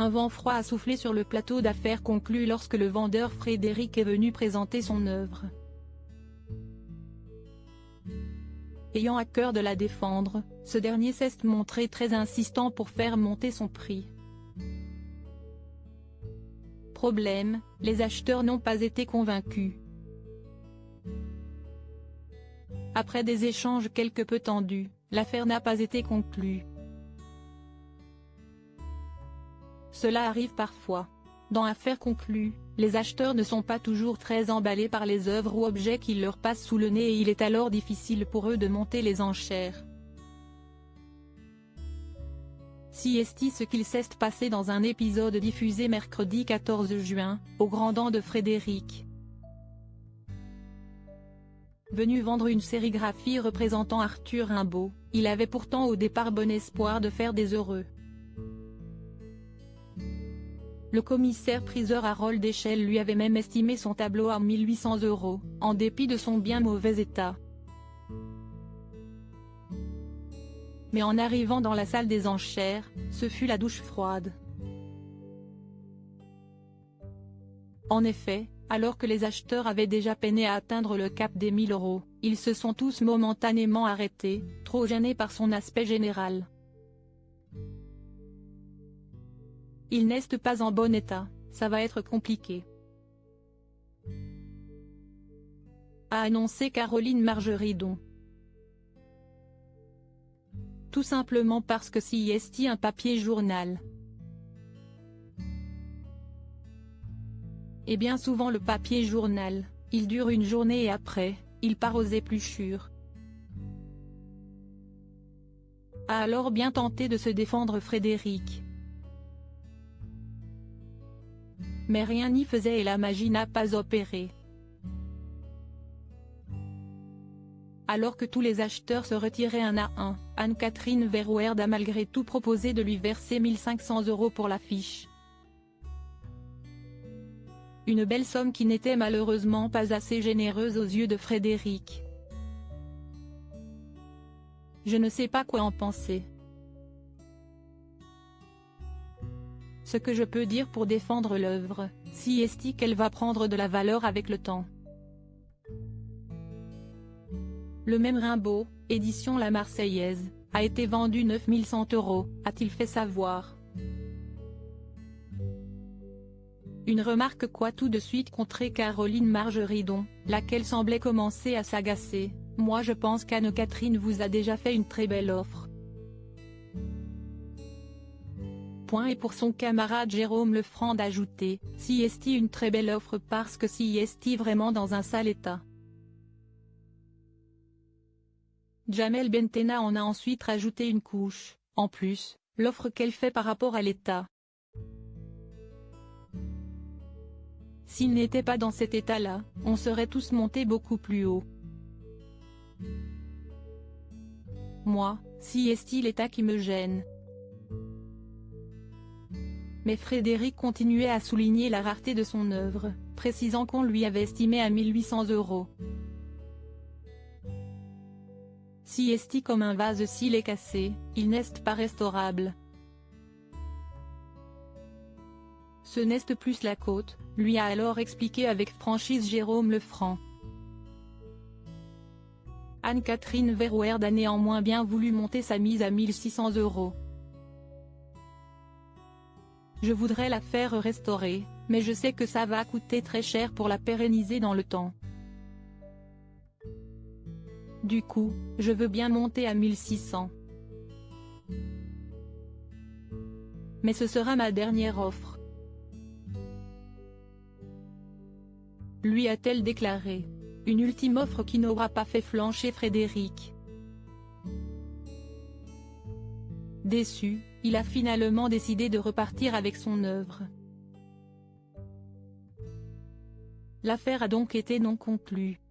Un vent froid a soufflé sur le plateau d'affaires conclu lorsque le vendeur Frédéric est venu présenter son œuvre. Ayant à cœur de la défendre, ce dernier s'est montré très insistant pour faire monter son prix. Problème, les acheteurs n'ont pas été convaincus. Après des échanges quelque peu tendus, l'affaire n'a pas été conclue. Cela arrive parfois. Dans affaires conclues, les acheteurs ne sont pas toujours très emballés par les œuvres ou objets qui leur passent sous le nez et il est alors difficile pour eux de monter les enchères. Si est ce qu'il s'est passé dans un épisode diffusé mercredi 14 juin, au grand dam de Frédéric. Venu vendre une sérigraphie représentant Arthur Rimbaud, il avait pourtant au départ bon espoir de faire des heureux. Le commissaire-priseur Harold Eschel lui avait même estimé son tableau à 1800 €, en dépit de son bien mauvais état. Mais en arrivant dans la salle des enchères, ce fut la douche froide. En effet, alors que les acheteurs avaient déjà peiné à atteindre le cap des 1000 €, ils se sont tous momentanément arrêtés, trop gênés par son aspect général. Il n'est pas en bon état, ça va être compliqué, a annoncé Caroline Margeridon. Tout simplement parce que si est un papier journal. Et bien souvent le papier journal, il dure une journée et après, il part aux épluchures. A alors bien tenté de se défendre Frédéric. Mais rien n'y faisait et la magie n'a pas opéré. Alors que tous les acheteurs se retiraient un à un, Anne-Catherine Verwoerd a malgré tout proposé de lui verser 1500 € pour l'affiche. Une belle somme qui n'était malheureusement pas assez généreuse aux yeux de Frédéric. Je ne sais pas quoi en penser. Ce que je peux dire pour défendre l'œuvre, si est qu'elle va prendre de la valeur avec le temps. Le même Rimbaud, édition La Marseillaise, a été vendu 9100 €, a-t-il fait savoir. Une remarque quoi tout de suite contrée Caroline Margeridon, laquelle semblait commencer à s'agacer. Moi je pense qu'Anne-Catherine vous a déjà fait une très belle offre. Et pour son camarade Jérôme Lefranc d'ajouter, si est une très belle offre parce que si est vraiment dans un sale état. Jamel Bentena en a ensuite rajouté une couche, en plus, l'offre qu'elle fait par rapport à l'état. S'il n'était pas dans cet état-là, on serait tous montés beaucoup plus haut. Moi, si est l'état qui me gêne. Mais Frédéric continuait à souligner la rareté de son œuvre, précisant qu'on lui avait estimé à 1800 €. Si est comme un vase s'il est cassé, il n'est pas restaurable. Ce n'est plus la côte, lui a alors expliqué avec franchise Jérôme Lefranc. Anne-Catherine Verwoerd a néanmoins bien voulu monter sa mise à 1600 €. Je voudrais la faire restaurer, mais je sais que ça va coûter très cher pour la pérenniser dans le temps. Du coup, je veux bien monter à 1600. Mais ce sera ma dernière offre. Lui a-t-elle déclaré. Une ultime offre qui n'aura pas fait flancher Frédéric. Déçu, il a finalement décidé de repartir avec son œuvre. L'affaire a donc été non conclue.